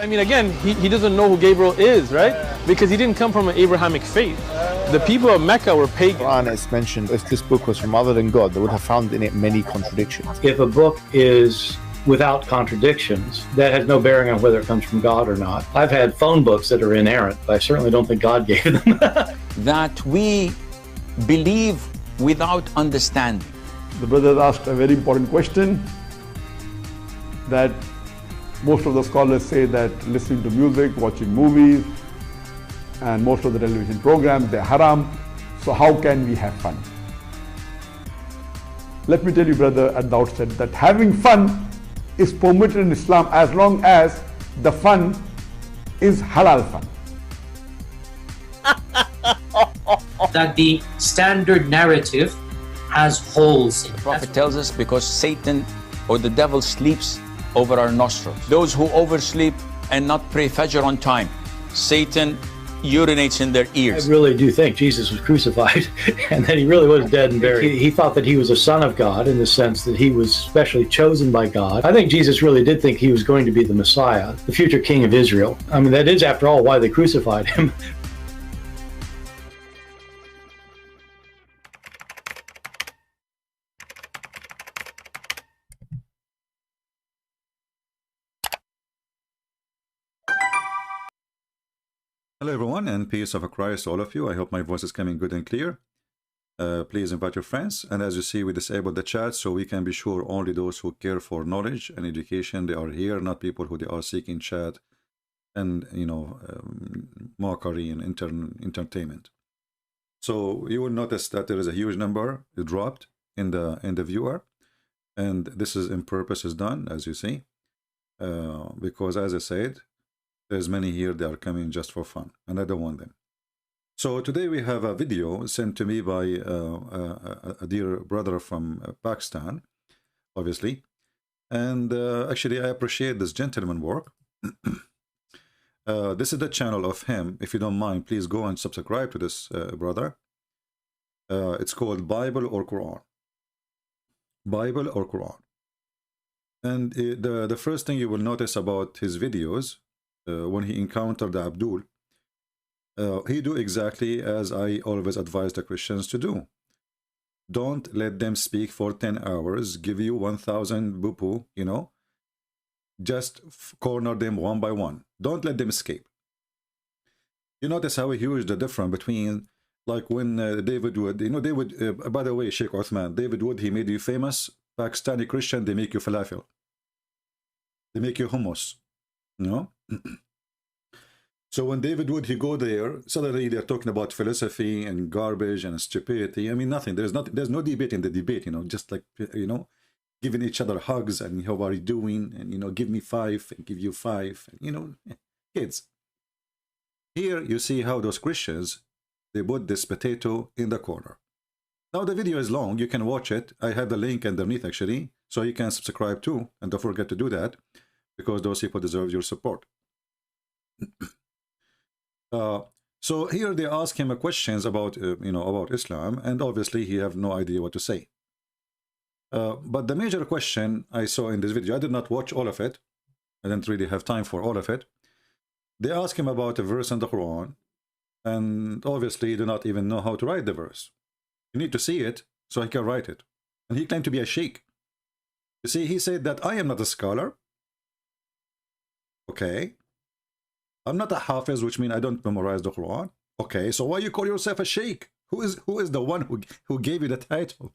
I mean, again, he doesn't know who Gabriel is, right? Because he didn't come from an Abrahamic faith. The people of Mecca were pagan. Quran is mentioned, if this book was from other than God, they would have found in it many contradictions. If a book is without contradictions, that has no bearing on whether it comes from God or not. I've had phone books that are inerrant, but I certainly don't think God gave them. That we believe without understanding. The brother asked a very important question, that most of the scholars say that listening to music, watching movies, and most of the television programs, they're haram. So how can we have fun? Let me tell you, brother, at the outset that having fun is permitted in Islam as long as the fun is halal fun. That the standard narrative has holes in it. The Prophet tells us because Satan or the devil sleeps over our nostrils. Those who oversleep and not pray Fajr on time, Satan urinates in their ears. I really do think Jesus was crucified and that he really was dead and buried. He thought that he was a son of God in the sense that he was specially chosen by God. I think Jesus really did think he was going to be the Messiah, the future king of Israel. I mean, that is, after all, why they crucified him. Hello everyone, and peace of Christ to all of you. I hope my voice is coming good and clear. Please invite your friends, and as you see, we disabled the chat so we can be sure only those who care for knowledge and education, they are here, not people who they are seeking chat and mockery and entertainment. So you will notice that there is a huge number. It dropped in the viewer, and this is in purpose is done, as you see, because as I said, there's many here that are coming just for fun, and I don't want them. So today we have a video sent to me by a dear brother from Pakistan, obviously, and actually I appreciate this gentleman work. This is the channel of him. If you don't mind, please go and subscribe to this brother. It's called Bible or Quran. Bible or Quran. And the first thing you will notice about his videos, when he encountered Abdul, he do exactly as I always advise the Christians to do. Don't let them speak for 10 hours, give you 1,000 bupu, just corner them one by one. Don't let them escape. You notice how huge the difference between, like when David Wood, David, by the way, Sheikh Uthman, David Wood, he made you famous. Pakistani Christian, they make you falafel. They make you hummus. So when David Wood, he go there, suddenly they're talking about philosophy and garbage and stupidity. I mean, nothing. There's no debate in the debate, just like, giving each other hugs and how are you doing? And, give me 5 and give you 5, and, kids. Here you see how those Christians, they put this potato in the corner. Now the video is long. You can watch it. I have the link underneath, actually, so you can subscribe too. And don't forget to do that, because those people deserve your support. So here they ask him questions about about Islam, and obviously he have no idea what to say. But the major question I saw in this video, I did not watch all of it. I didn't really have time for all of it. They ask him about a verse in the Quran, and obviously he do not even know how to write the verse. You need to see it so he can write it. And he claimed to be a sheikh. You see, he said that I am not a scholar. Okay. I'm not a hafiz, which means I don't memorize the Quran. Okay, so why you call yourself a sheikh? Who is the one who gave you the title?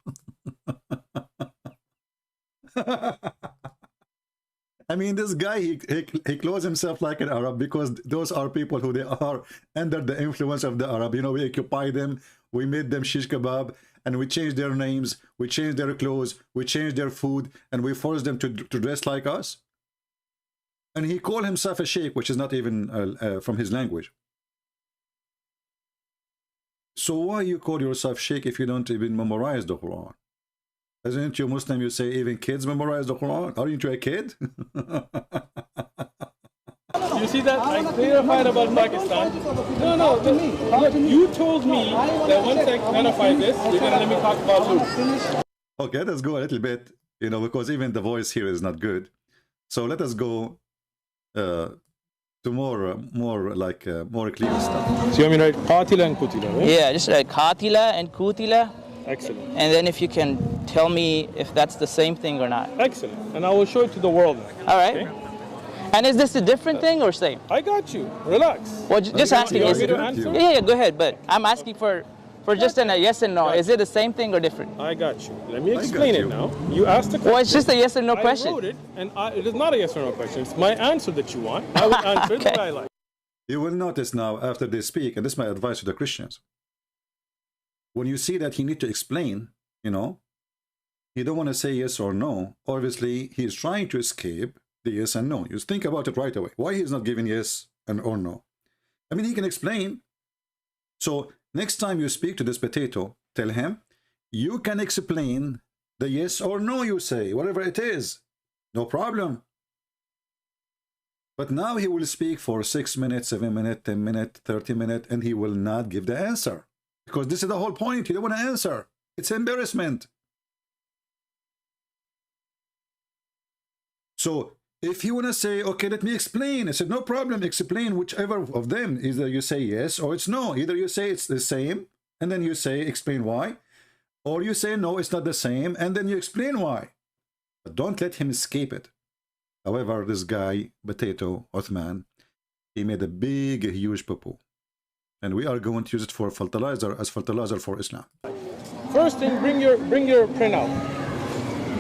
I mean, this guy, he clothes himself like an Arab, because those are people who they are under the influence of the Arab. We occupy them, we made them shish kebab, and we change their names, we change their clothes, we change their food, and we force them to dress like us. And he called himself a sheikh, which is not even from his language. So why you call yourself sheikh if you don't even memorize the Quran? Isn't you Muslim? You say even kids memorize the Quran. Aren't you a kid? You see that? I clarified about Pakistan. No, look, you told me that once I clarify this, you're going to let me talk about Luke. Okay, let's go a little bit, because even the voice here is not good. So let us go to more clear stuff. So you want me to write qatila and kutila, right? Yeah, just like qatila and kutila. Excellent. And then if you can tell me if that's the same thing or not. Excellent. And I will show it to the world now. All right. Okay? And is this a different thing or same? I got you. Relax. Well, just asking. You want Is me it, to answer? yeah, go ahead. But I'm asking for just a yes and no. Is it the same thing or different? I got you. Let me explain it now. You asked the question. Well, it's just a yes or no I question. wrote it, and it is not a yes or no question. It's my answer that you want. I will answer it the way I like. You will notice now after they speak, and this is my advice to the Christians. When you see that he need to explain, you know, he don't want to say yes or no. Obviously, he is trying to escape the yes and no. You think about it right away. Why he is not giving yes and or no? I mean, he can explain. So next time you speak to this potato, tell him, you can explain the yes or no you say, whatever it is. No problem. But now he will speak for 6 minutes, 7 minutes, 10 minutes, 30 minutes, and he will not give the answer. Because this is the whole point. You don't want to answer. It's embarrassment. So if you want to say, okay, let me explain. I said, no problem. Explain whichever of them. Either you say yes or it's no. Either you say it's the same, and then you say, explain why. Or you say, no, it's not the same, and then you explain why. But don't let him escape it. However, this guy, Potato, Uthman, he made a big, huge poo-poo. And we are going to use it for fertilizer, as fertilizer for Islam. First thing, bring your printout.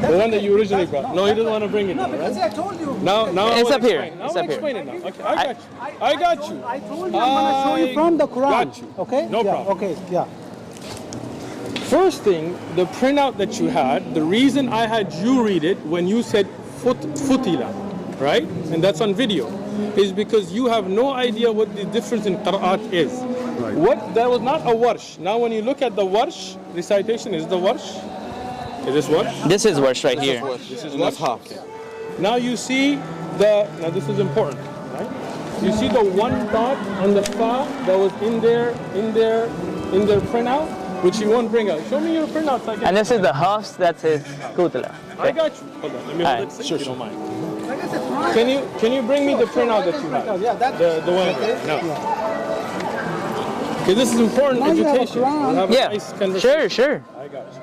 The one that you originally brought. No, he doesn't want to bring it. No, because I told you. Now it's up here. Now I will explain it now. Okay, I got you. I got you. I told you I'm going to show you from the Quran. Got you. Okay? No problem. Okay, yeah. First thing, the printout that you had, the reason I had you read it when you said futila, right? And that's on video, is because you have no idea what the difference in qira'at is. Right. That was not a warsh. Now when you look at the warsh recitation, is the warsh? Is this warsh? This is worse right here. This is warsh. Okay. Now you see now this is important, right? You see the one dot on the fa that was in their printout, which you won't bring out. Show me your printout so I can. And this is the house that says kutila. I got you. Hold on, let me hold it, if you don't mind. Like I said, Can you bring me the printout that you have? Yeah, that's The one. No. Okay, this is important Now you have a education. Quran. We'll have a Yeah, nice conversation. sure. I got you.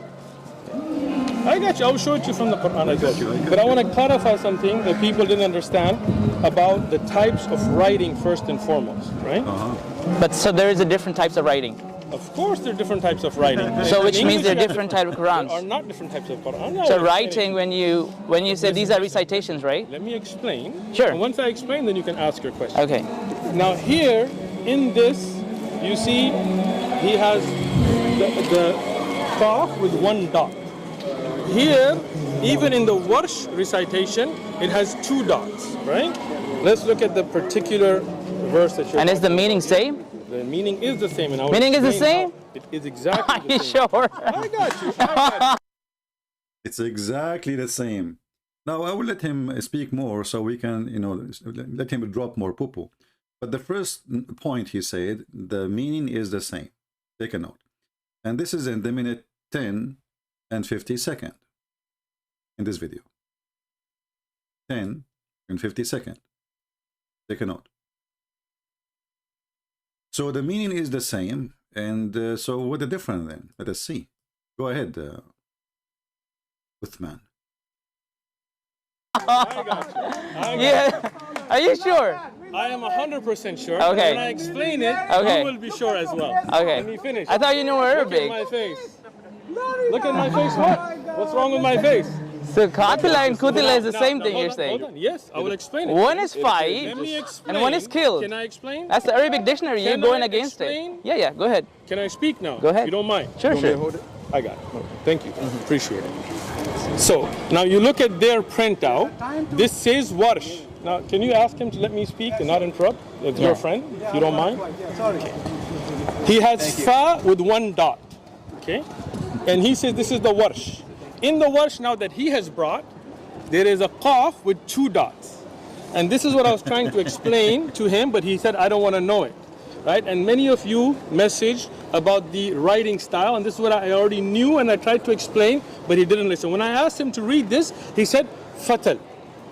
I got you. I'll show it to you from the Quran. I got you. But I want to clarify something that people didn't understand about the types of writing first and foremost, right? But so there is a different types of writing. Of course, there are different types of writing. So In which means English, there are you have different type of There are Qurans. not different types of Quran. No, So I'm writing, explaining. when you say these are recitations, right? Let me explain. Sure. And once I explain, then you can ask your question. Okay. Now here, in this, you see he has the qaf with one dot. Here, even in the warsh recitation, it has 2 dots, right? Let's look at the particular verse that you're And is the meaning same? The meaning is the same. And I will Meaning is the explain same? how it is exactly Are the you same. sure? I got you. I got you. It's exactly the same. Now I will let him speak more so we can, you know, let him drop more poo-poo. But the first point he said, the meaning is the same. Take a note. And this is in the minute 10 and 50 second in this video. 10 and 50 second. Take a note. So the meaning is the same. And so what the difference then? Let us see. Go ahead, Uthman. I got you. Yeah. Are you sure? I am 100% sure. Okay. When I explain it, Okay. you will be sure as well. Okay. Let me finish. I thought you knew Look Arabic. at my face. Look at my face. What? What's wrong with my face? So qatila and kutila is the Now, same now, thing hold you're on, saying. hold on. Yes, I will explain it. One is Let fight me explain. and one is killed. Can I explain? That's the Arabic dictionary. You're Can going I against explain? it. Yeah, go ahead. Can I speak now? Go ahead. If you don't mind. Sure, You want me to sure. hold it? I got it. Okay. Thank you. Appreciate it. So, now you look at their printout. This says warsh. Now, can you ask him to let me speak and not interrupt? It's your friend, if you don't mind. Sorry. He has fa with 1 dot. Okay? And he says this is the warsh. In the warsh now that he has brought, there is a qaf with 2 dots. And this is what I was trying to explain to him, but he said, I don't want to know it. Right? And many of you messaged about the writing style, and this is what I already knew, and I tried to explain, but he didn't listen. When I asked him to read this, he said, fatal.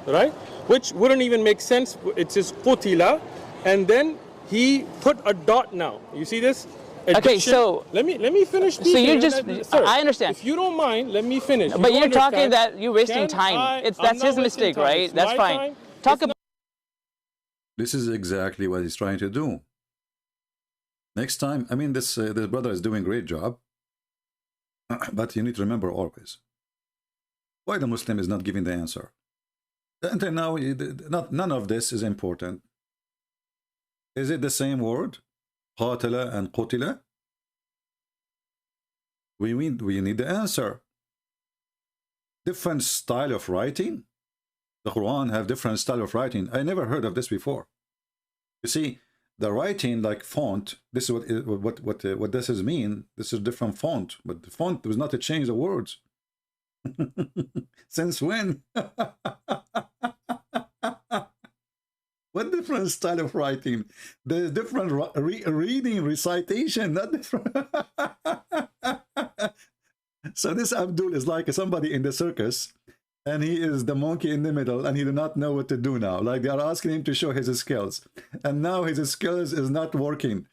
Right? Which wouldn't even make sense. It says qutila, and then he put a dot now. You see this? Okay, so let me finish. So you just, sir, I understand. If you don't mind, let me finish. But you're talking that you're wasting time. That's his mistake, right? That's fine. Talk about. This is exactly what he's trying to do. Next time, I mean, this brother is doing a great job, but you need to remember always why the Muslim is not giving the answer. Until now, none of this is important. Is it the same word? Qatala and qutila? We need the answer. Different style of writing. The Quran have different style of writing. I never heard of this before. You see, the writing like font. This is what this is mean. This is different font, but the font was not to change the words. Since when? What different style of writing? There's different reading, recitation, not different. So this Abdul is like somebody in the circus, and he is the monkey in the middle, and he does not know what to do now. Like they are asking him to show his skills, and now his skills is not working.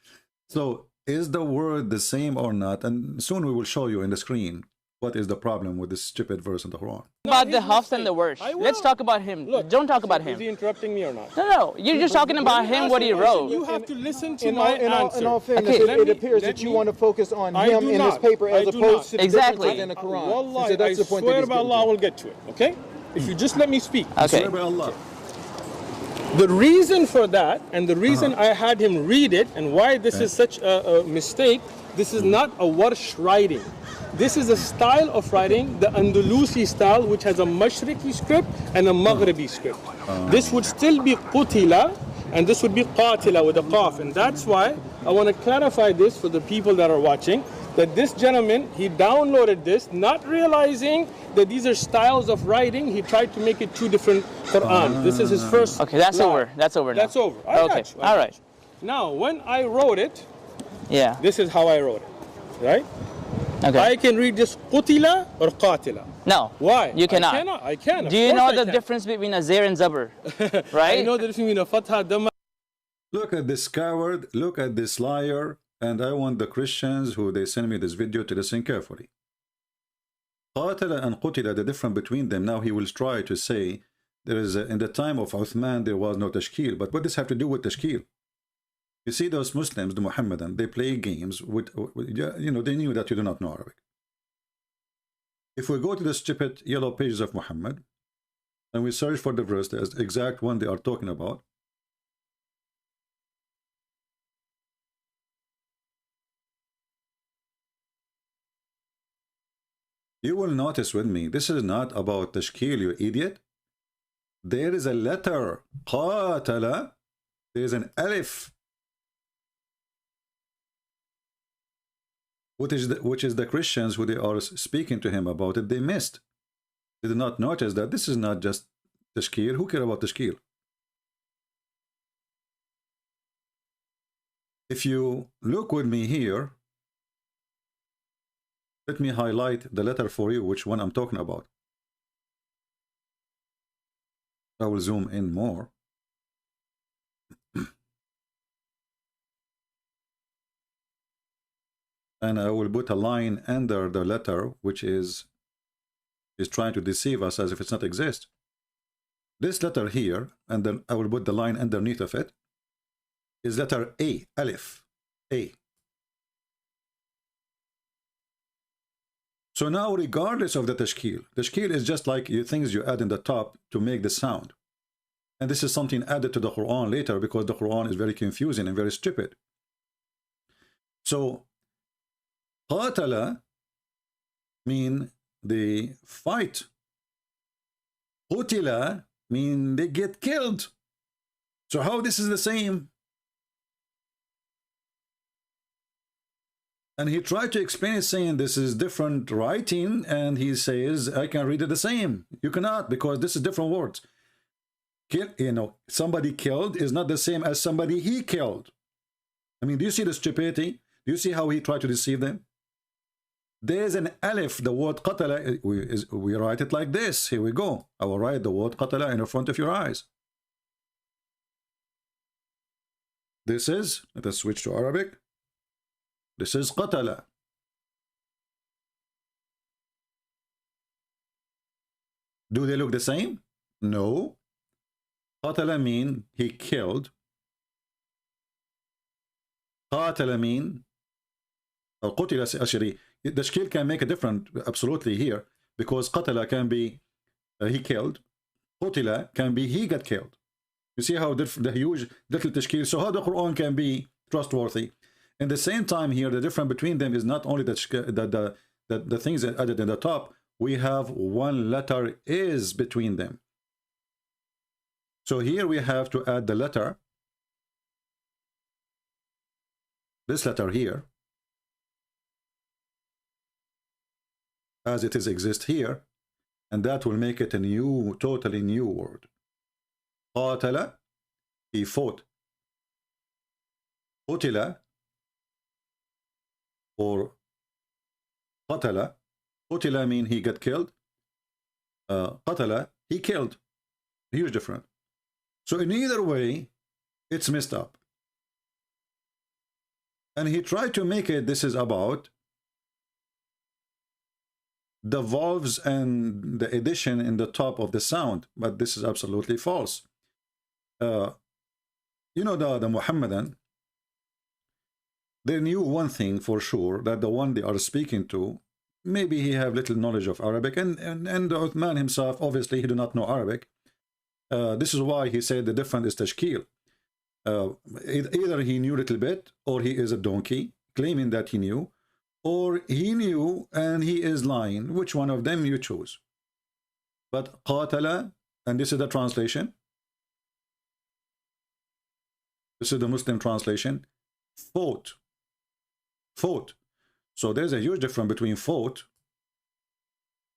So is the word the same or not? And soon we will show you in the screen what is the problem with this stupid verse in the Quran. About the Hafs and the Warsh. Let's talk about him. Look, don't talk about him. Is he interrupting me or not? No, you're just talking about him, what he wrote. You have to listen to my answer. In all fairness, it appears that you want to focus on him in this paper as opposed to the differences in the Quran. Wallahi, I swear by Allah, I will get to it, okay? If you just let me speak. Okay. I swear by Allah. The reason for that, and the reason I had him read it, and why this is such a mistake, this is not a Warsh writing. This is a style of writing, the Andalusi style, which has a Mashriqi script and a Maghribi script. This would still be Qutila, and this would be Qatila with a Qaf. And that's why I want to clarify this for the people that are watching, that this gentleman, he downloaded this, not realizing that these are styles of writing. He tried to make it two different Quran. This is his first. Okay, that's line. over. That's over now. That's over. I got you. All right. Now, when I wrote it, yeah, this is how I wrote it, right? Okay. I can read this Qutila or Qatila. No. Why? You cannot. I can. Do you know the difference between a Zair and Zabr? Right? I know the difference between a Fatha, Dhamma. Look at this coward. Look at this liar. And I want the Christians who they send me this video to listen carefully. Qatala and Qutila, the difference between them. Now he will try to say there is in the time of Uthman there was no tashkil. But what does have to do with tashkil? You see those Muslims, the Muhammadan, they play games with, you know, they knew that you do not know Arabic. If we go to the stupid yellow pages of Muhammad and we search for the verse, the exact one they are talking about, you will notice with me, this is not about tashkil, you idiot. There is a letter, qatala, there is an alif, which is the Christians who they are speaking to him about it, they missed. They did not notice that this is not just tashkil. Who care about tashkil? If you look with me here, let me highlight the letter for you, which one I'm talking about. I will zoom in more. And I will put a line under the letter, which is trying to deceive us as if it's not exist. This letter here, and then I will put the line underneath of it, is letter A, Alif, A. So now, regardless of the tashkil is just like things you add in the top to make the sound. And this is something added to the Quran later because the Quran is very confusing and very stupid. So, Qatala mean they fight. Qutila mean they get killed. So how this is the same? And he tried to explain it saying this is different writing, and he says I can read it the same. You cannot, because this is different words. Kill, you know, somebody killed is not the same as somebody he killed. I mean, do you see the stupidity? Do you see how he tried to deceive them? There's an alif, the word qatala, we write it like this. Here we go. I will write the word qatala in the front of your eyes. This is, let us switch to Arabic. This is qatala. Do they look the same? No. Qatala mean he killed. Qatala mean qutila ashri. The tashkil can make a difference absolutely here, because qatala can be he killed. Qutila can be he got killed. You see how the huge little tashkil. So how the Quran can be trustworthy. In the same time here, the difference between them is not only the things that added in the top. We have one letter is between them. So here we have to add the letter, this letter here, as it is exist here, and that will make it a new, totally new word. Qatala, he fought. Qutila, or qatala. Qutila mean he got killed. Qatala, he killed. Huge difference. So in either way, it's messed up. And he tried to make it, this is about the vowels and the addition in the top of the sound, but this is absolutely false. You know, the Muhammadan, they knew one thing for sure, that the one they are speaking to, maybe he have little knowledge of Arabic, and the Uthman himself, obviously he do not know Arabic. This is why he said the difference is tashkil. Either he knew a little bit, or he is a donkey, claiming that he knew, or he knew and he is lying. Which one of them you choose? But qatala, and this is the translation. This is the Muslim translation. Fought. Fought. So there's a huge difference between fought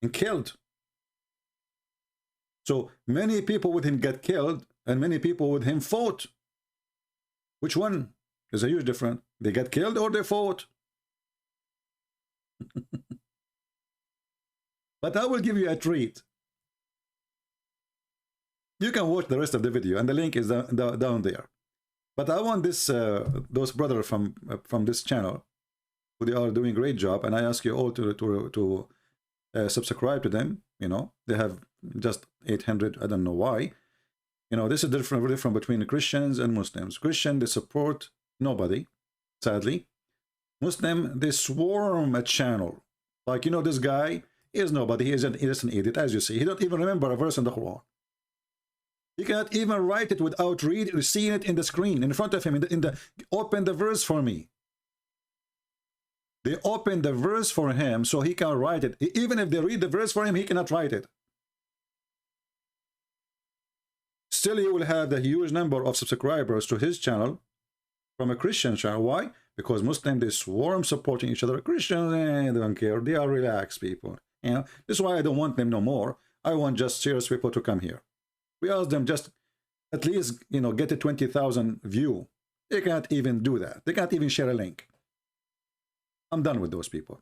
and killed. So many people with him get killed, and many people with him fought. Which one? There's a huge difference. They get killed or they fought. But I will give you a treat. You can watch the rest of the video, and the link is down there. But I want this those brothers from this channel, who they are doing a great job, and I ask you all to subscribe to them. You know, they have just 800. I don't know why. You know, this is different between Christians and Muslims. Christian, they support nobody, sadly. Muslim, they swarm a channel. Like, you know, this guy is nobody. He is an innocent idiot, as you see. He don't even remember a verse in the Quran. He cannot even write it without seeing it in the screen in front of him. Open the verse for me. They open the verse for him so he can write it. Even if they read the verse for him, he cannot write it. Still, he will have the huge number of subscribers to his channel from a Christian channel. Why? Because Muslims, they swarm supporting each other. Christians, they don't care. They are relaxed people. You know, this is why I don't want them no more. I want just serious people to come here. We ask them just at least, you know, get a 20,000 view. They can't even do that. They can't even share a link. I'm done with those people.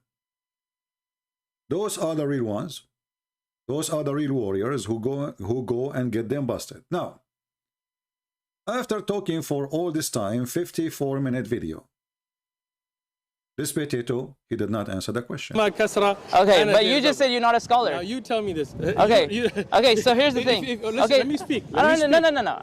Those are the real ones. Those are the real warriors who go and get them busted. Now, after talking for all this time, 54-minute video, this potato, he did not answer the question. Okay, but you just said you're not a scholar. Now you tell me this. Okay, okay. So here's the thing. Listen, okay, let me speak. No.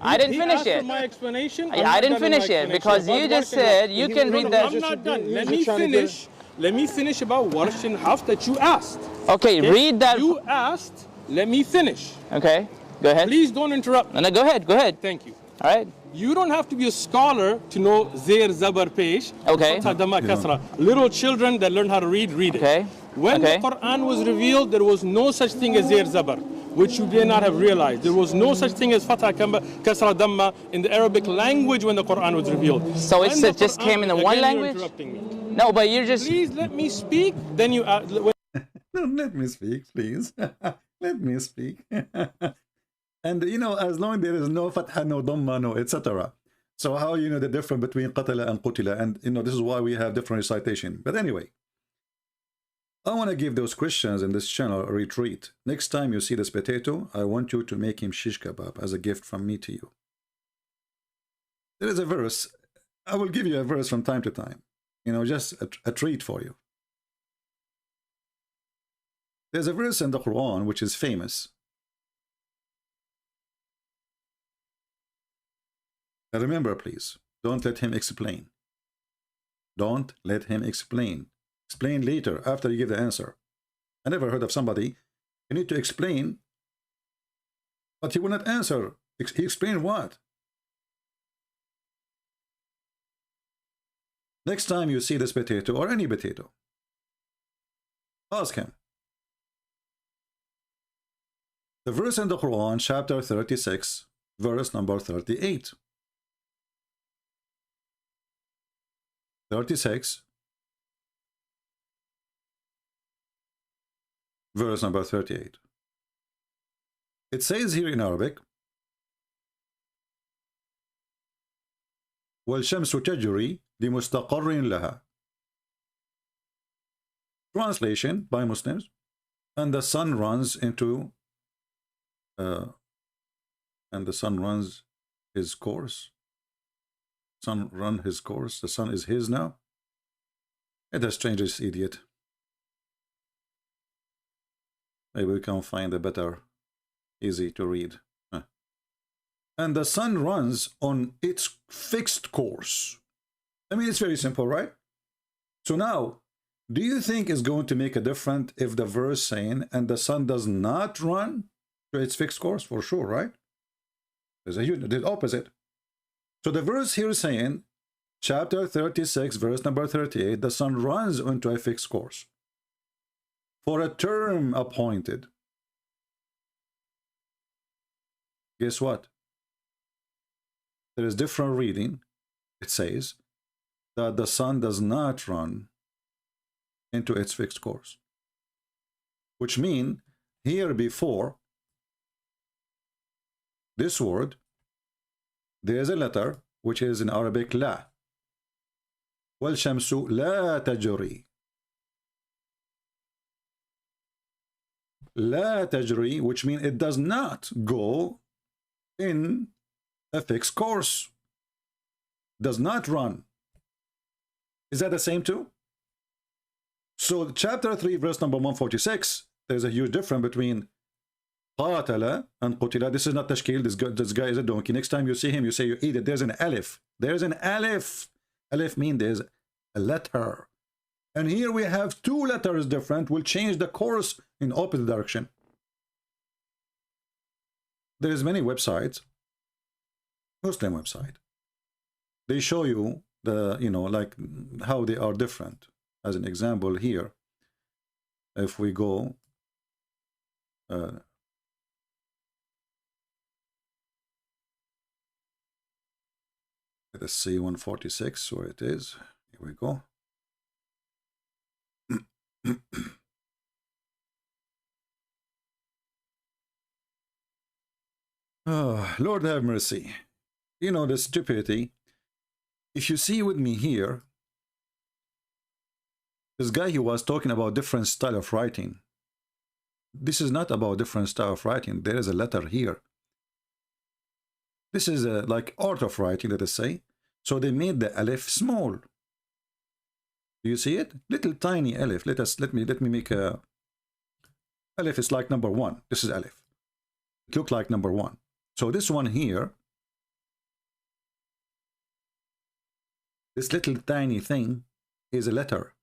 I didn't finish it. My explanation. I didn't finish it because you just said you can read that. I'm not done. Let me finish. Let me finish about warsh and haf that you asked. Okay, read that. You asked. Let me finish. Okay, go ahead. Please don't interrupt. No, go ahead. Go ahead. Thank you. All right. You don't have to be a scholar to know Zair Zabar Pesh. Okay. Little children that learn how to read it. Okay. When the Quran was revealed, there was no such thing as Zair Zabar, which you may not have realized. There was no such thing as Fatha Kasra Damma in the Arabic language when the Quran was revealed. So it just came in the one language? No, but you're just... Please let me speak, then you... Let me speak, please. Let me speak. And, you know, as long as there is no fatha, no dhamma, no, etc. So how you know the difference between qatala and qutila? And, you know, this is why we have different recitation. But anyway, I want to give those Christians in this channel a retreat. Next time you see this potato, I want you to make him shish kebab as a gift from me to you. There is a verse. I will give you a verse from time to time. You know, just a treat for you. There's a verse in the Quran which is famous. Now remember, please, don't let him explain. Don't let him explain. Explain later, after you give the answer. I never heard of somebody, you need to explain, but he will not answer. He explained what? Next time you see this potato, or any potato, ask him. The verse in the Quran, chapter 36, verse number 38. 36, verse number 38. It says here in Arabic, وَالشَّمْسُ تَجْرِي لِمُسْتَقَرٍ لَهَا. Translation by Muslims, and the sun runs into and the sun runs his course. Sun run his course. The sun is his now. It has changed, this idiot. Maybe we can find a better, easy to read. And the sun runs on its fixed course. I mean, it's very simple, right? So now, do you think it's going to make a difference if the verse saying, and the sun does not run to its fixed course? For sure, right? There's a huge, the opposite. So the verse here saying, chapter 36, verse number 38, the sun runs into a fixed course for a term appointed. Guess what? There is different reading. It says that the sun does not run into its fixed course, which means here before this word there is a letter which is in Arabic la. وَالشَّمْسُ لَا تَجْرِي. La tajri, which means it does not go in a fixed course, does not run. Is that the same too? So chapter 3 verse number 146, there's a huge difference between قاتل and قتل. This is not tashkil. This guy is a donkey. Next time you see him, you say you eat it. There's an alif. There's an alif. Alif means there's a letter. And here we have two letters different. Will change the course in opposite direction. There's many websites, Muslim website. They show you the, you know, like how they are different. As an example here, if we go let us see 146 where it is. Here we go. Oh, Lord have mercy. You know the stupidity. If you see with me here, this guy, he was talking about different style of writing. This is not about different style of writing. There is a letter here. This is like art of writing, let us say. So they made the alif small. Do you see it? Little tiny alif. Let me make a alif is like number 1. This is alif. It looks like number 1. So this one here, this little tiny thing is a letter.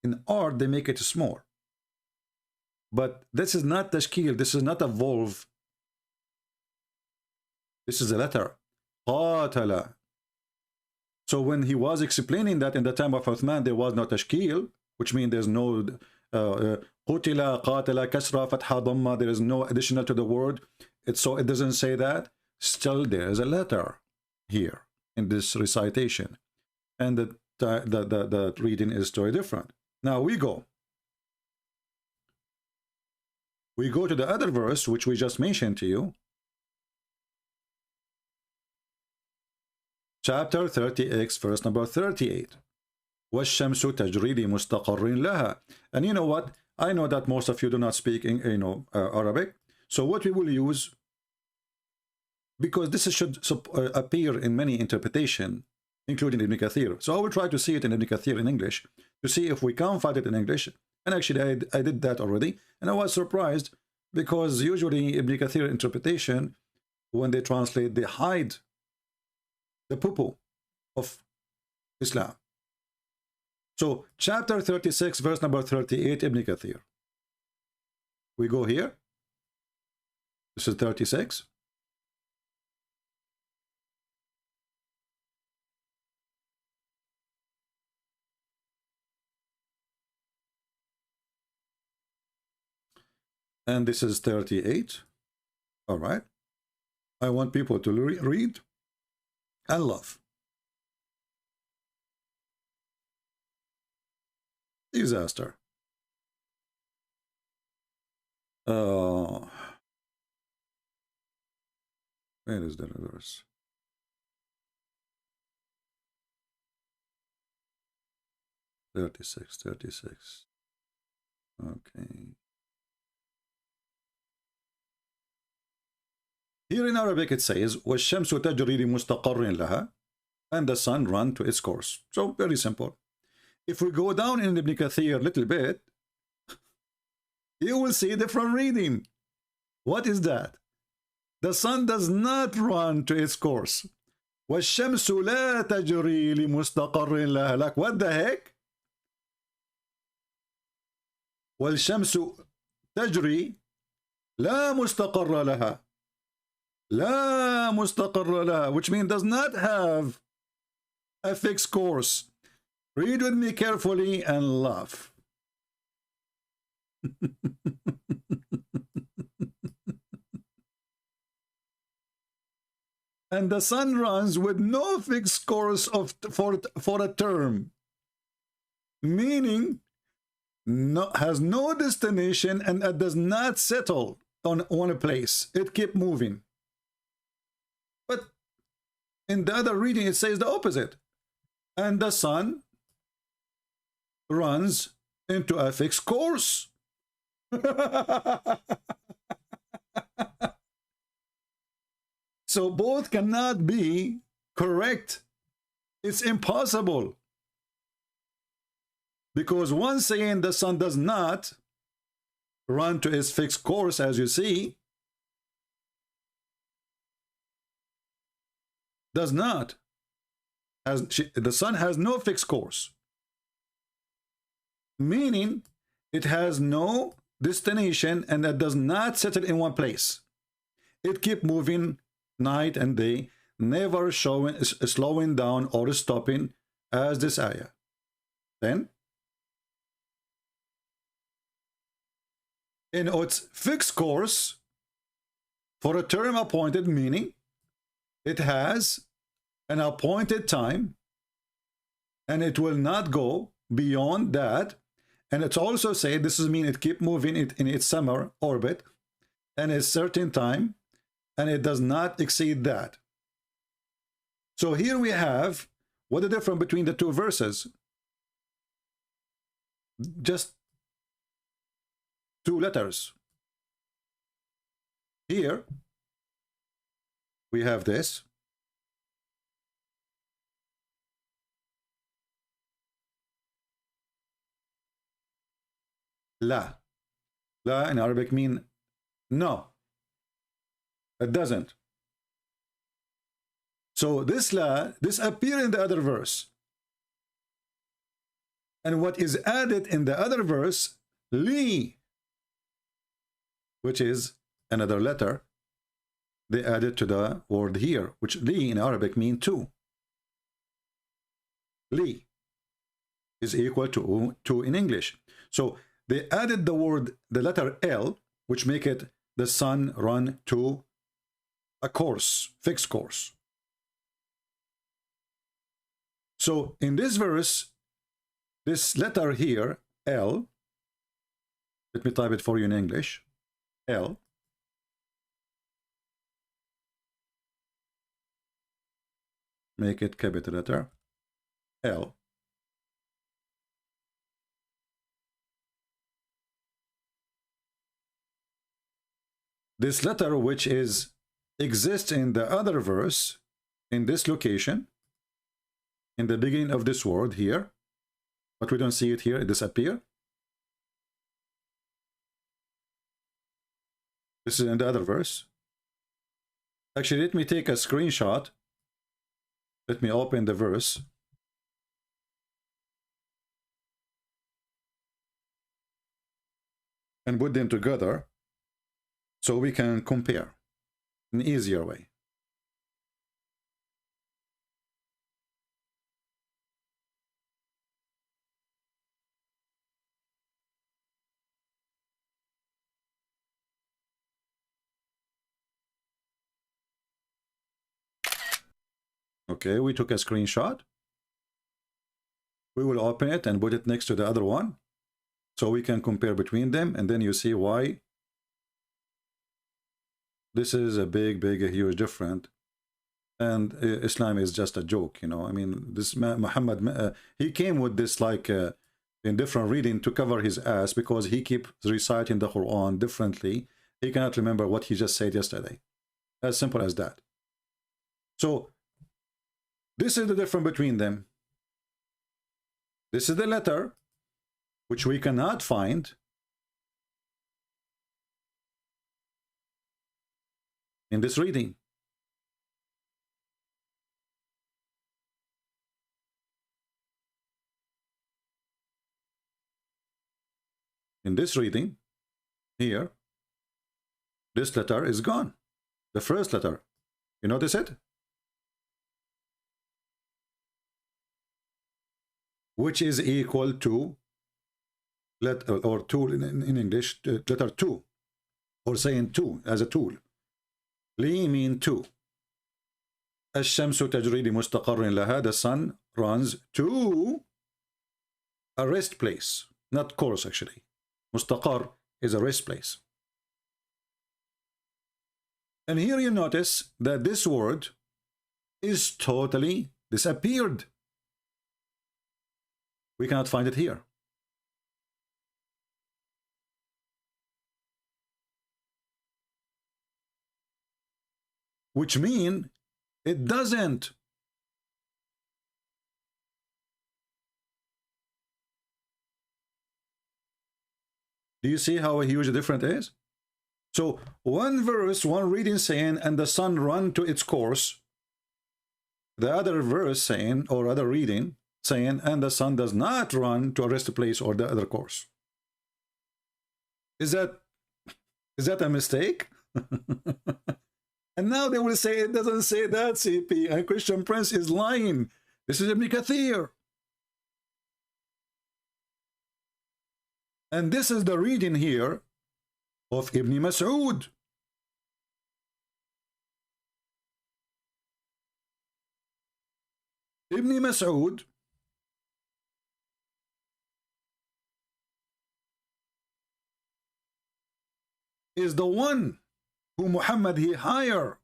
In art, they make it small. But this is not tashkil. This is not a volve. This is a letter. قاتل. So when he was explaining that in the time of Uthman, there was no tashkil, which means there's no قتل, قاتل, kasra, fatha, dhamma. There is no additional to the word. So it doesn't say that. Still, there is a letter here in this recitation. And the reading is very different. Now we go to the other verse which we just mentioned to you, chapter 30x, verse number 38. وَالشَّمْسُ تَجْرِي لِمُسْتَقَرٍ لَهَا. And you know what? I know that most of you do not speak Arabic. So what we will use, because this should appear in many interpretation, including Ibn Kathir. So I will try to see it in Ibn Kathir in English to see if we can find it in English. And actually, I did that already, and I was surprised because usually Ibn Kathir interpretation, when they translate, they hide the poo-poo of Islam. So chapter 36, verse number 38, Ibn Kathir. We go here. This is 36. And this is 38. All right. I want people to read and love. Disaster. Where is the verse? Thirty-six. Okay. Here in Arabic it says, وَالشَّمْسُ تَجْرِي لِمُسْتَقَرٍ لَهَا, and the sun run to its course. So very simple. If we go down in Ibn Kathir a little bit, you will see different reading. What is that? The sun does not run to its course. وَالشَّمْسُ لَا تَجْرِي لِمُسْتَقَرٍ لَهَا. Like, what the heck? وَالشَّمْسُ تَجْرِي لَا مُسْتَقَرَّ لَهَا. لا مستقر لها, which means does not have a fixed course. Read with me carefully and laugh. And the sun runs with no fixed course for a term, meaning has no destination, and it does not settle on a place. It keeps moving. But in the other reading, it says the opposite. And the sun runs into a fixed course. So both cannot be correct. It's impossible. Because one saying the sun does not run to its fixed course, as you see, does not. The sun has no fixed course, meaning it has no destination, and that does not settle in one place. It keeps moving night and day, never slowing down or stopping, as this ayah. Then, in its fixed course for a term appointed, meaning it has an appointed time, and it will not go beyond that. And it's also said, this is mean it keep moving in its summer orbit and a certain time, and it does not exceed that. So here we have what the difference between the two verses. Just two letters. Here we have this. La. La in Arabic mean no. It doesn't. So this la, this appears in the other verse. And what is added in the other verse, li, which is another letter, they added to the word here, which li in Arabic mean two. Li is equal to two in English. So they added the word, the letter L, which make it the sun run to a course, fixed course. So in this verse, this letter here, L, let me type it for you in English, L, make it capital letter, L, this letter which exists in the other verse, in this location, in the beginning of this word here, but we don't see it here, it disappear. This is in the other verse. Actually, let me take a screenshot. Let me open the verse. And put them together so we can compare in an easier way. Okay, we took a screenshot. We will open it and put it next to the other one so we can compare between them, and then you see why this is a big, huge difference. And Islam is just a joke, you know. I mean, this Muhammad, he came with this like in different reading to cover his ass because he keeps reciting the Quran differently. He cannot remember what he just said yesterday. As simple as that. So this is the difference between them. This is the letter which we cannot find in this reading. In this reading here, this letter is gone. The first letter. You notice it? Which is equal to letter or tool in English, letter 2, or saying 2 as a tool. Li mean 2. الشمس تجري لمستقر لها. The sun runs to a rest place, not course actually. Mustaqar is a rest place. And here you notice that this word is totally disappeared. We cannot find it here. Which means it doesn't. Do you see how huge the difference is? So one verse, one reading saying, and the sun run to its course. The other verse saying, or other reading saying, and the sun does not run to a rest place or the other course. Is that a mistake? And now they will say it doesn't say that, CP, and Christian Prince is lying. This is Ibn Kathir. And this is the reading here of Ibn Mas'ud. Ibn Mas'ud is the one who Muhammad he hired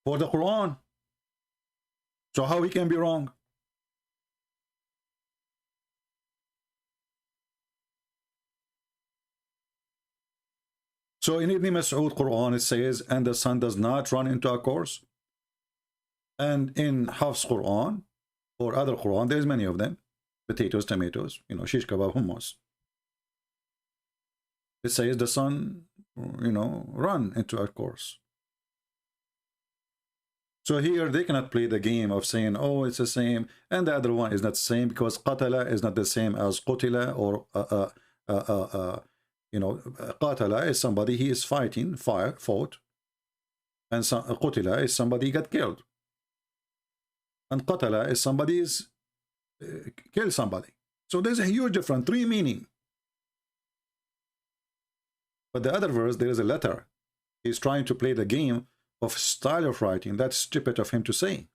for the Quran. So how he can be wrong? So in Ibn Mas'ud Quran it says, and the sun does not run into a course. And in Hafs Quran or other Quran, there's many of them. Potatoes, tomatoes, you know, shish kebab, hummus. It says the sun, you know, run into a course. So here they cannot play the game of saying, oh, it's the same, and the other one is not the same, because qatala is not the same as qutila, or you know, qatala is somebody he is fighting, fought, and qutila is somebody got killed, and qatala is somebody is kill somebody. So there's a huge difference, 3 meaning. But the other verse, there is a letter. He's trying to play the game of style of writing. That's stupid of him to say.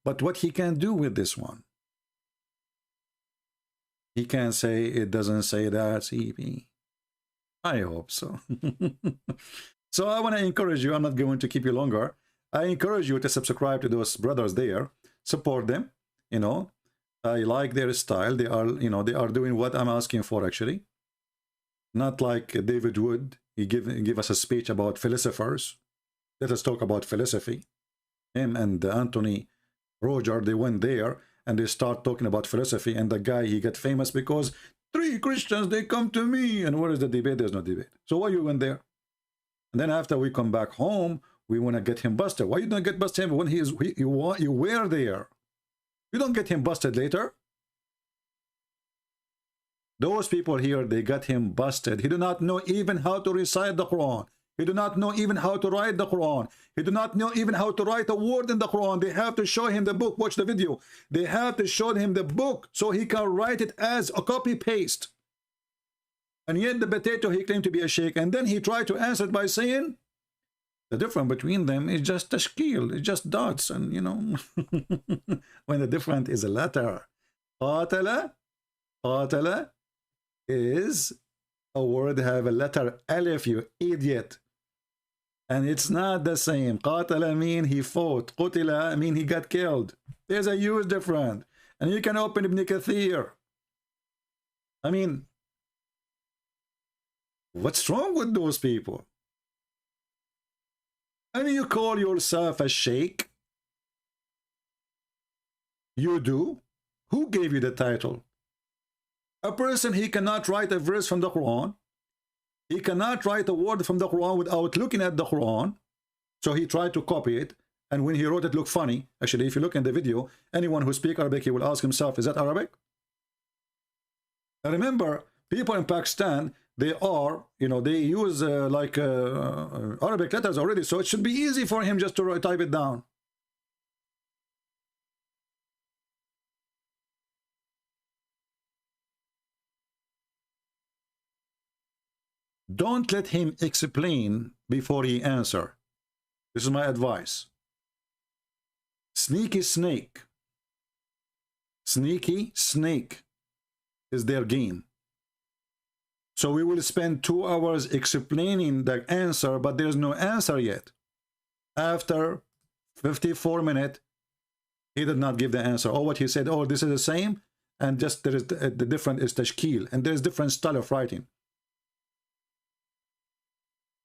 But what he can do with this one, he can say it doesn't say that, CP. I hope so. So I want to encourage you. I'm not going to keep you longer. I encourage you to subscribe to those brothers there. Support them. You know, I like their style. They are, you know, they are doing what I'm asking for actually. Not like David Wood. He give us a speech about philosophers. Let us talk about philosophy. Him and Anthony Roger, they went there and they start talking about philosophy, and the guy, he got famous because 3 Christians, they come to me. And where is the debate? There's no debate. So why you went there? And then after we come back home, we want to get him busted. Why you don't get busted when you were there? You don't get him busted later. Those people here, they got him busted. He do not know even how to recite the Quran. He do not know even how to write the Quran. He do not know even how to write a word in the Quran. They have to show him the book. Watch the video. They have to show him the book so he can write it as a copy-paste. And yet the potato, he claimed to be a sheikh. And then he tried to answer it by saying, the difference between them is just tashkil. It's just dots. And, you know, when the difference is a letter. Qatala is a word have a letter alif, you idiot. And it's not the same. Qatala mean he fought. Qutila mean he got killed. There's a huge difference. And you can open Ibn Kathir. I mean, what's wrong with those people? I mean, you call yourself a sheikh? You do? Who gave you the title? A person, he cannot write a verse from the Quran. He cannot write a word from the Quran without looking at the Quran. So he tried to copy it. And when he wrote it, looked funny. Actually, if you look in the video, anyone who speaks Arabic, he will ask himself, is that Arabic? And remember, people in Pakistan, they are, you know, they use Arabic letters already. So it should be easy for him just to type it down. Don't let him explain before he answer. This is my advice. Sneaky snake. Sneaky snake is their game. So we will spend 2 hours explaining the answer, but there's no answer yet. After 54 minutes, he did not give the answer. Or what he said, oh, this is the same, and just there is the different is tashkil, and there's different style of writing.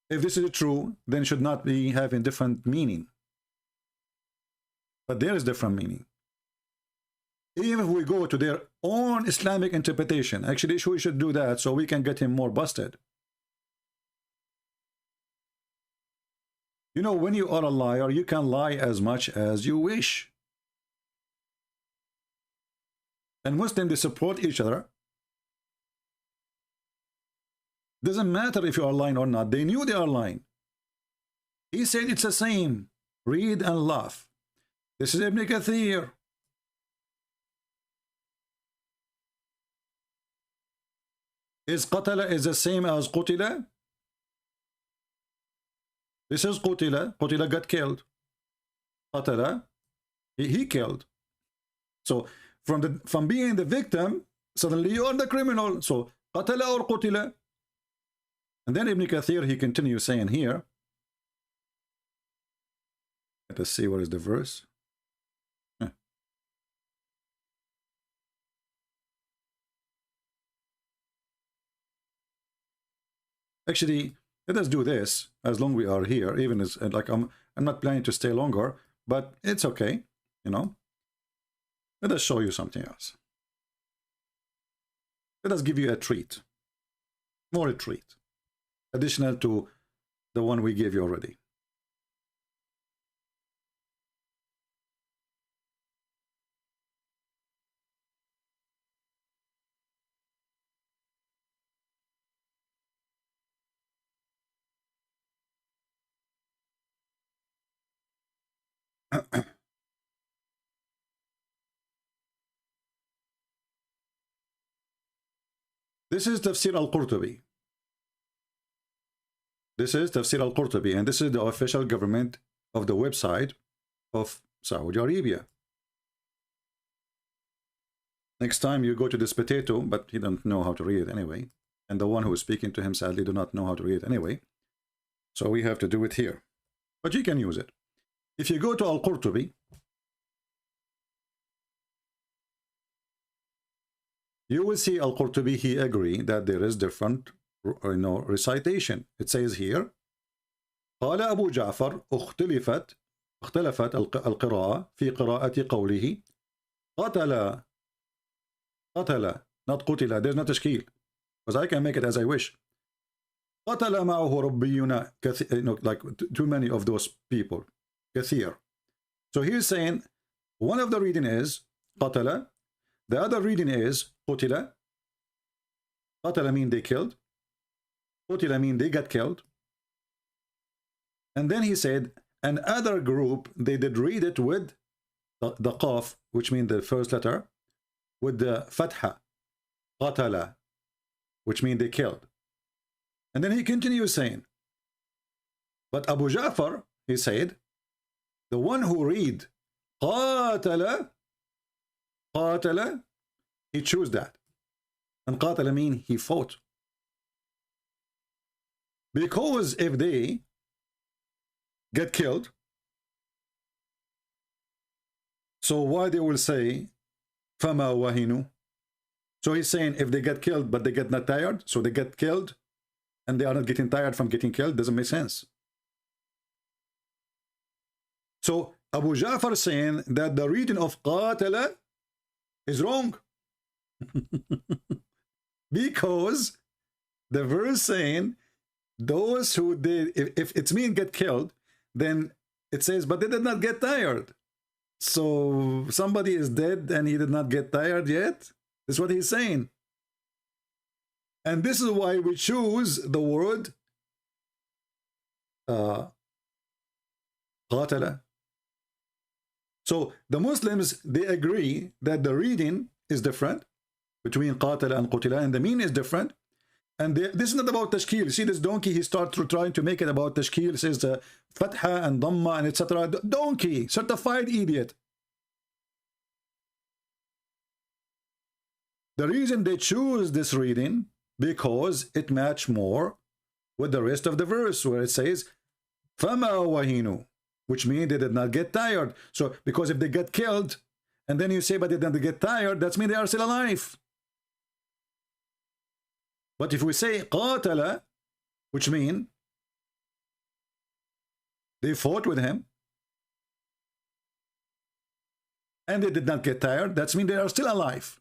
If this is true, then should not be having different meaning. But there is different meaning. Even if we go to their own Islamic interpretation, actually we should do that so we can get him more busted. You know, when you are a liar, you can lie as much as you wish. And Muslims, they support each other. Doesn't matter if you are lying or not. They knew they are lying. He said it's the same. Read and laugh. This is Ibn Kathir. Is qatala is the same as qutila? This is qutila. Qutila got killed. Qatala, he killed. So from being the victim, suddenly you are the criminal. So qatala or qutila. And then Ibn Kathir, he continues saying here. Let us see what is the verse. Actually, let us do this as long as we are here. Even as like I'm not planning to stay longer, but it's okay, you know. Let us show you something else. Let us give you a treat, more a treat, additional to the one we gave you already. This is Tafsir al-Qurtubi. This is Tafsir al-Qurtubi, and this is the official government of the website of Saudi Arabia. Next time you go to this potato, but he doesn't know how to read it anyway, and the one who is speaking to him sadly do not know how to read it anyway, so we have to do it here. But you can use it. If you go to al-Qurtubi, you will see al-Qurtubi, he agree that there is different, recitation. It says here, قال أبو جعفر اختلفت القراءة في قراءة قوله قتل not قتل. There's no تشكيل because I can make it as I wish. قتل معه ربيون كثير, like too many of those people. كثير. So he's saying one of the reading is قتل, the other reading is قتل. قتل mean they killed. قتل mean they got killed. And then he said another group, they did read it with the qaf, which means the first letter, with the fatha, قتل, which means they killed. And then he continues saying, but Abu Ja'far, he said, the one who read قاتل, he chose that. And قاتل mean he fought. Because if they get killed, so why they will say فما وهنوا? So he's saying if they get killed but they get not tired, so they get killed and they are not getting tired from getting killed, doesn't make sense. So Abu Ja'far saying that the reading of قاتل is wrong. Because the verse saying those who did, if it's mean get killed, then it says but they did not get tired. So somebody is dead and he did not get tired yet. That's what he's saying. And this is why we choose the word قاتل. So the Muslims, they agree that the reading is different between قاتل and قتل, and the meaning is different. And this is not about tashkil. You see this donkey, he starts trying to make it about tashkil, says the fatha and dhamma and etc. Donkey, certified idiot. The reason they choose this reading, because it matches more with the rest of the verse where it says فَمَا وَهِنُوا, which means they did not get tired. So because if they get killed and then you say but they didn't get tired, that means they are still alive. But if we say قاتل, which means they fought with him and they did not get tired, that means they are still alive.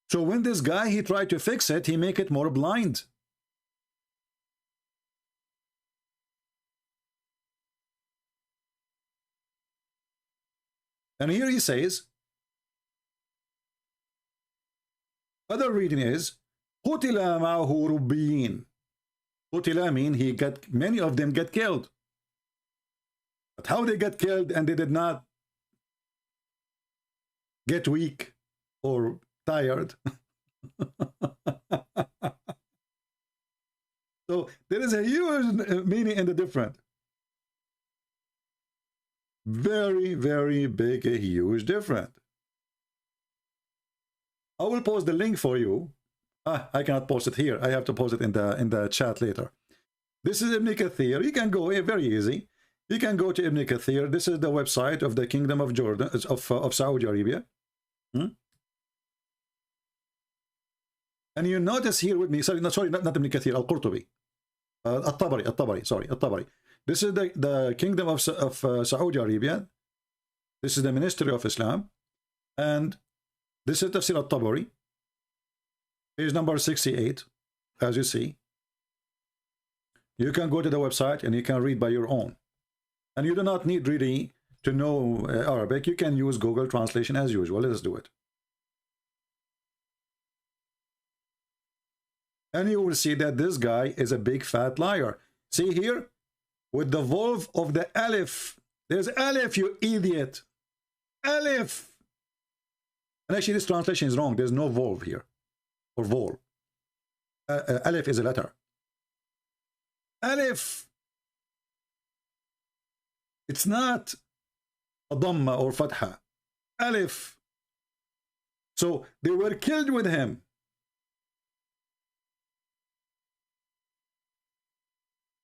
So when this guy, he tried to fix it, he make it more blind. And here he says, other reading is قُتِلَ مَعَهُ رُبِّيِّينَ. قُتِلَ mean he got, many of them get killed. But how they get killed and they did not get weak or tired. So there is a huge meaning in the different. Very, very big, a huge difference. I will post the link for you. I cannot post it here. I have to post it in the chat later. This is Ibn Kathir. You can go, very easy. You can go to Ibn Kathir. This is the website of the Kingdom of Jordan, of Saudi Arabia. And you notice here with me, sorry, not Ibn Kathir, Al-Qurtubi. At-Tabari, sorry, At-Tabari. This is the Kingdom of Saudi Arabia. This is the Ministry of Islam. And this is Tafsir At-Tabari. Page number 68, as you see. You can go to the website and you can read by your own. And you do not need really to know Arabic. You can use Google Translation as usual. Let us do it. And you will see that this guy is a big fat liar. See here? With the volve of the alif. There's alif, you idiot. Alif. And actually this translation is wrong. There's no volve here. Or vol. Alif is a letter. Alif. It's not a dhamma or fatha. Alif. So they were killed with him.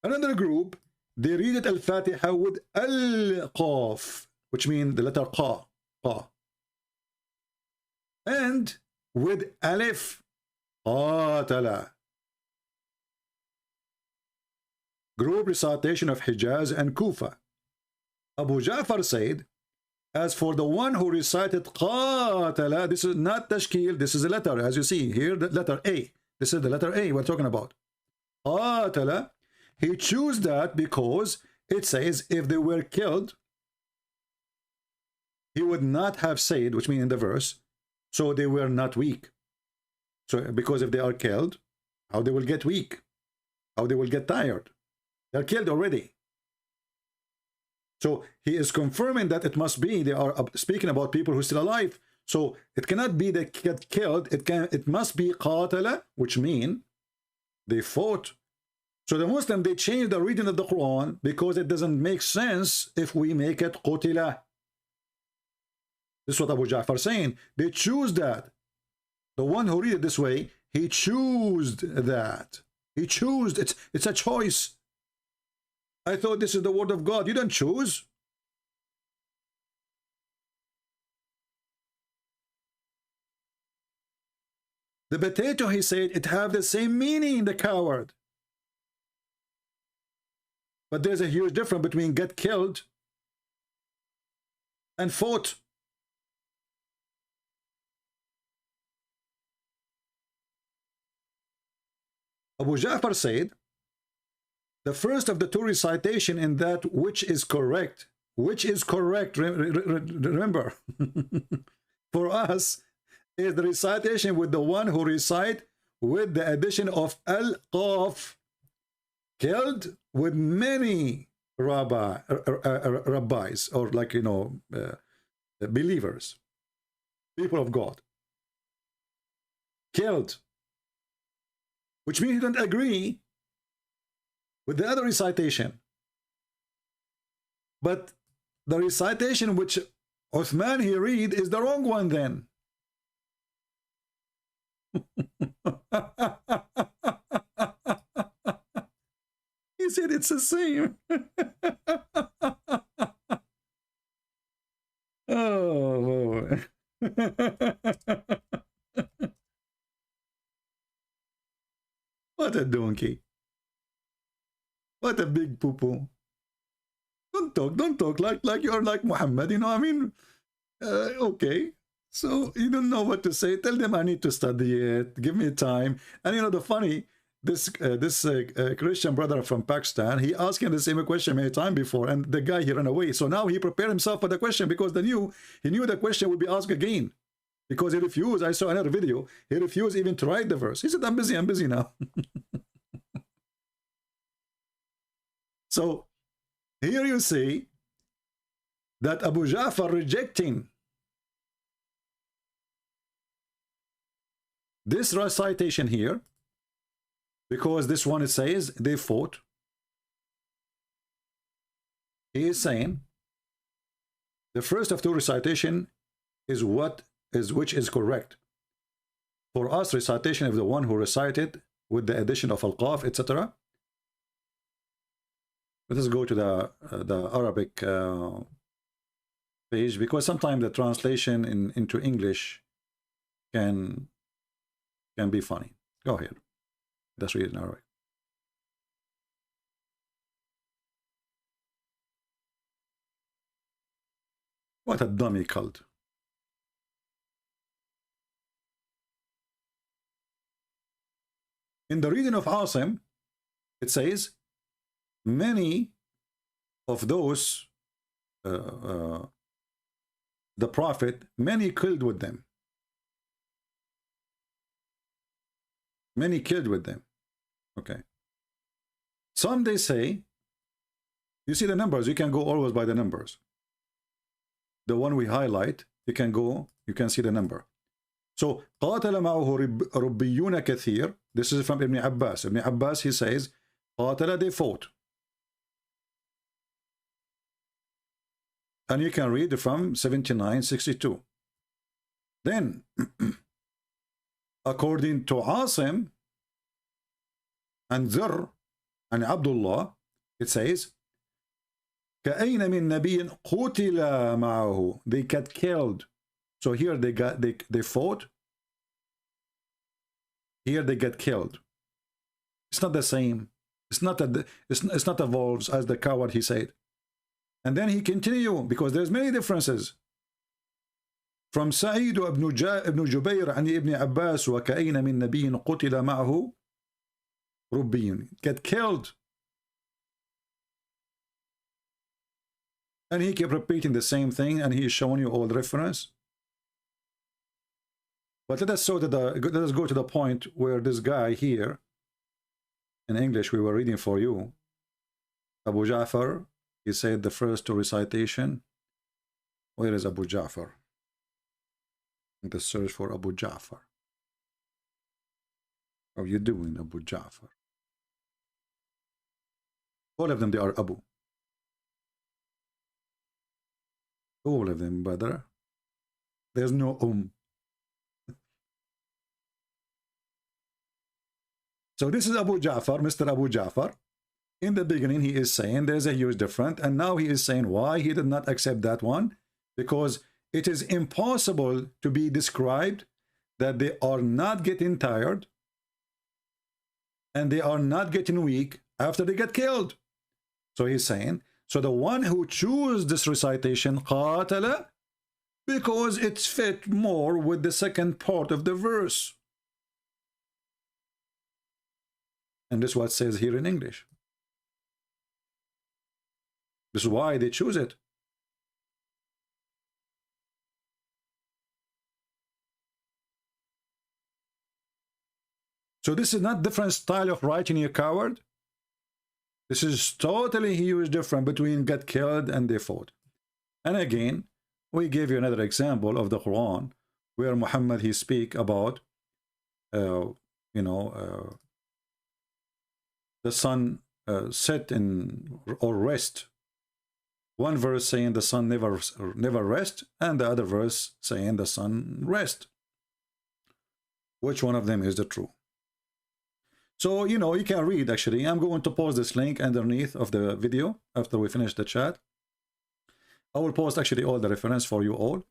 Another group, they read it Al-Fatiha with Al-Qaf, which means the letter Qa. And with Alif. قاتل. Group recitation of Hijaz and Kufa. Abu Ja'far said, as for the one who recited قاتل, this is not tashkil, this is a letter, as you see here, the letter A. This is the letter A we're talking about. قاتل, he chose that because it says if they were killed, he would not have said, which means in the verse, so they were not weak. So because if they are killed, how they will get weak? How they will get tired? They're killed already. So he is confirming that it must be they are speaking about people who are still alive. So it cannot be they get killed. It must be qatala, which mean they fought. So the Muslim, they change the reading of the Quran because it doesn't make sense if we make it qutila. This is what Abu Ja'far saying. They choose that. The one who read it this way, he chose that. He chose. It's a choice. I thought this is the word of God. You don't choose. The potato, he said, it have the same meaning, the coward. But there's a huge difference between get killed and fought. Abu Ja'far said, the first of the two recitation in that which is correct. Which is correct, remember, for us, is the recitation with the one who recite with the addition of al-qaf, killed with many rabbis, or like, you know, believers, people of God. Killed. Which means you don't agree with the other recitation. But the recitation which Uthman he read is the wrong one then. He said it's the same. Oh, boy. What a donkey. What a big poo-poo. Don't talk like you're like Muhammad, you know, I mean, okay. So you don't know what to say. Tell them I need to study it. Give me time. And you know, the funny, this Christian brother from Pakistan, he asked him the same question many times before, and the guy, he ran away. So now he prepared himself for the question because he knew the question would be asked again. Because he refused. I saw another video. He refused even to write the verse. He said, I'm busy now. So here you see that Abu Ja'far rejecting this recitation here, because this one, it says they fought. He is saying the first of two recitation is which is correct. For us, recitation of the one who recited with the addition of al-qaf, etc. Let us go to the Arabic page, because sometimes the translation into English can be funny. Go ahead. Let's read it in Arabic. What a dummy cult. In the reading of Asim, it says, many of those, the Prophet, many killed with them. Many killed with them. Okay. Some they say, you see the numbers, you can go always by the numbers. The one we highlight, you can see the number. So, قاتل معه ربيون كثير. This is from Ibn Abbas. Ibn Abbas, he says, قاتل, they fought. And you can read from 79:62. Then, according to Asim and Zir and Abdullah, it says, كأين من نبي قتل معه. They got killed. So here they fought Here they get killed. It's not the same. It's not the wolves as the coward he said. And then he continue, because there's many differences. From Sa'id ibn Jubayr عن ابن عباس وكأين من نبي قتل معه ربي, get killed. And he kept repeating the same thing, and he is showing you all the reference. But let us go to the point where this guy here, in English we were reading for you, Abu Ja'far, he said the first two recitation. Where is Abu Ja'far? The search for Abu Ja'far. How are you doing, Abu Ja'far? All of them, they are Abu. All of them, brother. There's no So this is Abu Ja'far, Mr. Abu Ja'far. In the beginning, he is saying there's a huge difference, and now he is saying why he did not accept that one, because it is impossible to be described that they are not getting tired and they are not getting weak after they get killed. So he's saying, so the one who chooses this recitation, qatala, because it's fit more with the second part of the verse. And this is what it says here in English. This is why they choose it. So this is not different style of writing, you coward. This is totally huge difference between get killed and they fought. And again, we gave you another example of the Quran where Muhammad, he speak about, the sun set in or rest. One verse saying the sun never rest, and the other verse saying the sun rest. Which one of them is the true? So, you can read, actually. I'm going to post this link underneath of the video after we finish the chat. I will post actually all the reference for you all.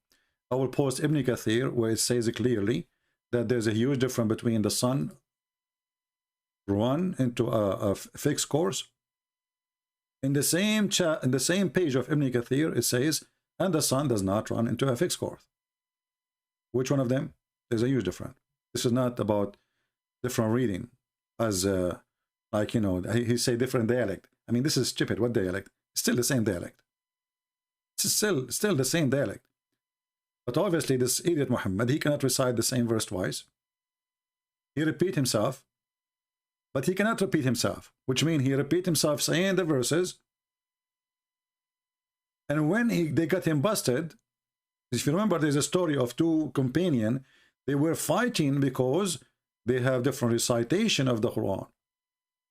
I will post Ibn Kathir where it says clearly that there's a huge difference between the sun run into a fixed course. In the same chat, in the same page of Ibn Kathir, it says, and the sun does not run into a fixed course. Which one of them? There's a huge difference. This is not about different reading. As he say different dialect. I mean, this is stupid. What dialect? Still the same dialect. It's still the same dialect. But obviously, this idiot Muhammad, he cannot recite the same verse twice. He repeat himself, but he cannot repeat himself, which means he repeat himself saying the verses. And when they got him busted, if you remember, there's a story of two companions. They were fighting because they have different recitation of the Quran.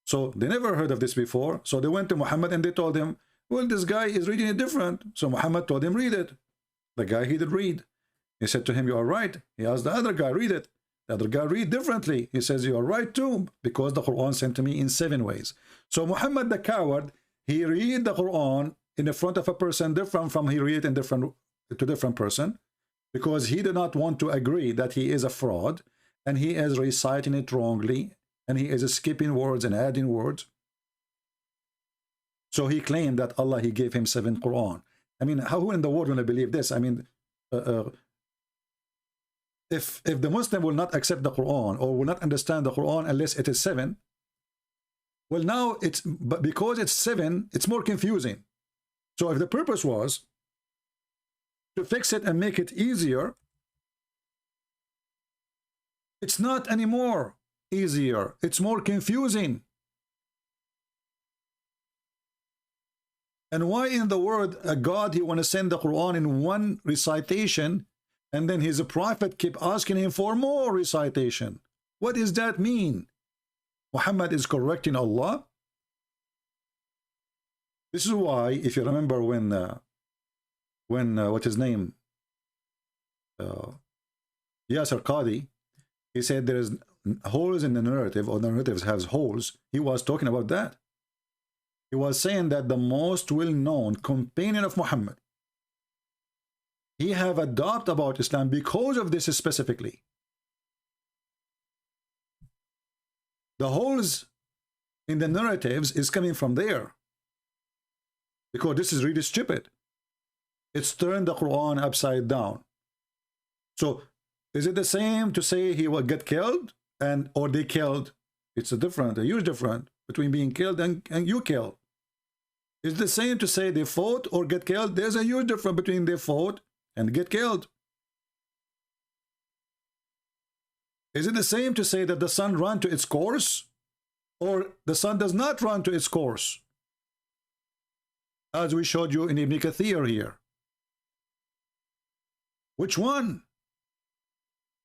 So they never heard of this before. So they went to Muhammad and they told him, well, this guy is reading it different. So Muhammad told him, read it. The guy, he did read. He said to him, you are right. He asked the other guy, read it. The other guy read differently. He says, you are right too, because the Quran sent to me in 7 ways. So Muhammad the coward, he read the Quran in the front of a person different from he read it in different person, because he did not want to agree that he is a fraud, and he is reciting it wrongly, and he is skipping words and adding words. So he claimed that Allah, he gave him 7 Quran. I mean, how in the world will I believe this? I mean, if the Muslim will not accept the Quran or will not understand the Quran unless it is 7, well, now but because it's 7, it's more confusing. So if the purpose was to fix it and make it easier, it's not anymore easier. It's more confusing. And why in the world God, he want to send the Quran in one recitation, and then his prophet keep asking him for more recitation? What does that mean? Muhammad is correcting Allah. This is why, if you remember when what his name, Yasser Qadi, he said there is holes in the narrative, or the narratives has holes. He was talking about that. He was saying that the most well-known companion of Muhammad, he have adopted about Islam because of this specifically. The holes in the narratives is coming from there. Because this is really stupid. It's turned the Quran upside down. So is it the same to say he will get killed or they killed? It's a huge difference between being killed and you kill. Is it the same to say they fought or get killed? There's a huge difference between they fought and get killed. Is it the same to say that the sun ran to its course or the sun does not run to its course? As we showed you in Ibn Kathir here. Which one?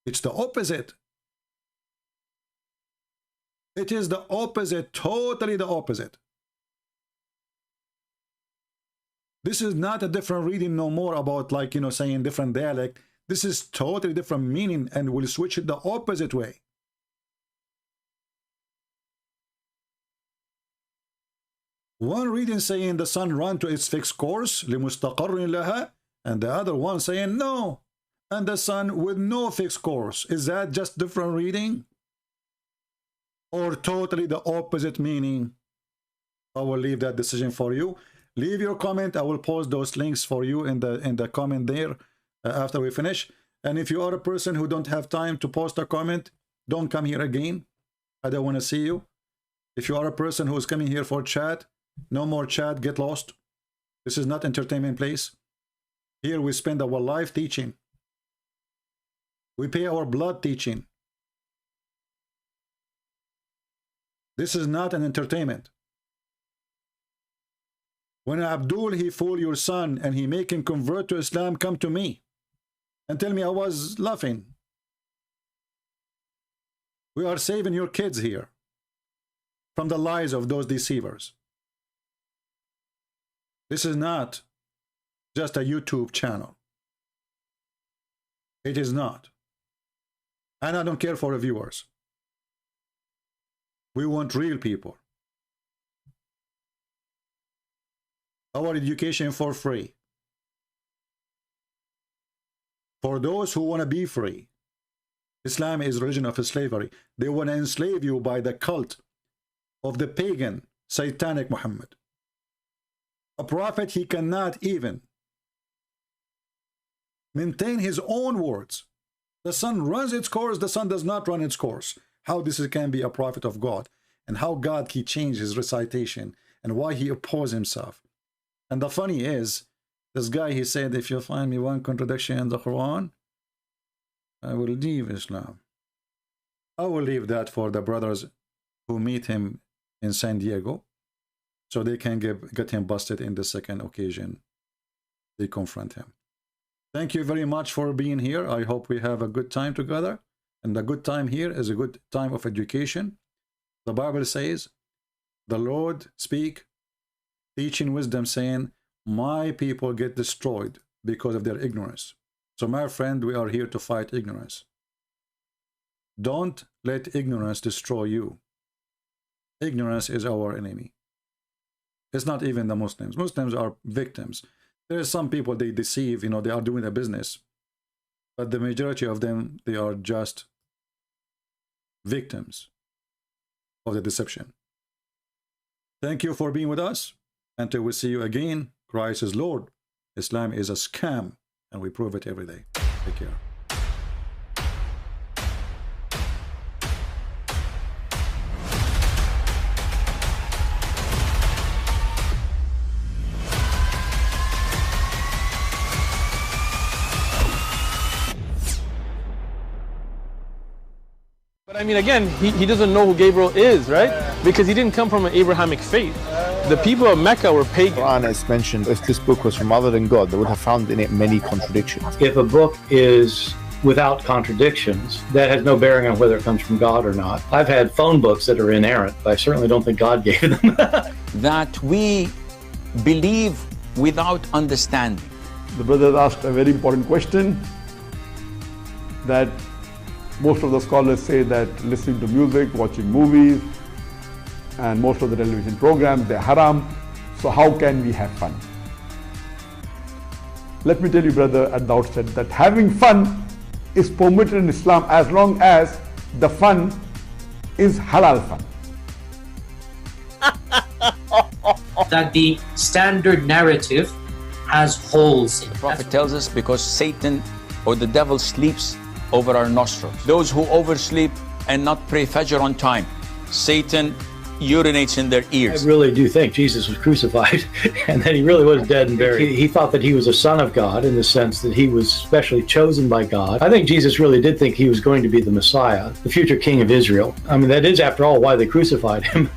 It's the opposite. It is the opposite, totally the opposite. This is not a different reading no more about like, saying different dialect. This is totally different meaning and we'll switch it the opposite way. One reading saying the sun ran to its fixed course, لِمُسْتَقَرٍ لَهَا, and the other one saying no, and the sun with no fixed course. Is that just different reading? Or totally the opposite meaning? I will leave that decision for you. Leave your comment. I will post those links for you in the comment there after we finish. And if you are a person who don't have time to post a comment, don't come here again. I don't want to see you. If you are a person who is coming here for chat, no more chat, get lost. This is not entertainment place. Here we spend our life teaching. We pay our blood teaching. This is not an entertainment. When Abdul, he fool your son and he make him convert to Islam, come to me and tell me I was laughing. We are saving your kids here from the lies of those deceivers. This is not just a YouTube channel. It is not. And I don't care for the viewers. We want real people. Our education for free. For those who want to be free. Islam is religion of slavery. They want to enslave you by the cult of the pagan, satanic Muhammad. A prophet, he cannot even maintain his own words. The sun runs its course, the sun does not run its course. How this can be a prophet of God, and how God he changed his recitation, and why he opposed himself. And the funny is, this guy, he said, if you find me one contradiction in the Quran, I will leave Islam. I will leave that for the brothers who meet him in San Diego, so they can get him busted in the second occasion they confront him. Thank you very much for being here. I hope we have a good time together. And a good time here is a good time of education. The Bible says, the Lord speak, teaching wisdom, saying, my people get destroyed because of their ignorance. So my friend, we are here to fight ignorance. Don't let ignorance destroy you. Ignorance is our enemy. It's not even the Muslims. Muslims are victims. There are some people they deceive, they are doing a business. But the majority of them, they are just victims of the deception. Thank you for being with us. Until we see you again, Christ is Lord. Islam is a scam, and we prove it every day. Take care. But I mean, again, he doesn't know who Gabriel is, right? Because he didn't come from an Abrahamic faith. The people of Mecca were pagan. Quran is mentioned, if this book was from other than God, they would have found in it many contradictions. If a book is without contradictions, that has no bearing on whether it comes from God or not. I've had phone books that are inerrant, but I certainly don't think God gave them. That we believe without understanding. The brother asked a very important question, that most of the scholars say that listening to music, watching movies, and most of the television programs, they're haram. So how can we have fun? Let me tell you, brother, at the outset that having fun is permitted in Islam as long as the fun is halal fun. That the standard narrative has holes in it. The Prophet tells us because Satan or the devil sleeps over our nostrils. Those who oversleep and not pray Fajr on time, Satan urinates in their ears. I really do think Jesus was crucified and that he really was dead and buried. He thought that he was a son of God in the sense that he was specially chosen by God. I think Jesus really did think he was going to be the Messiah, the future king of Israel. I mean, that is, after all, why they crucified him,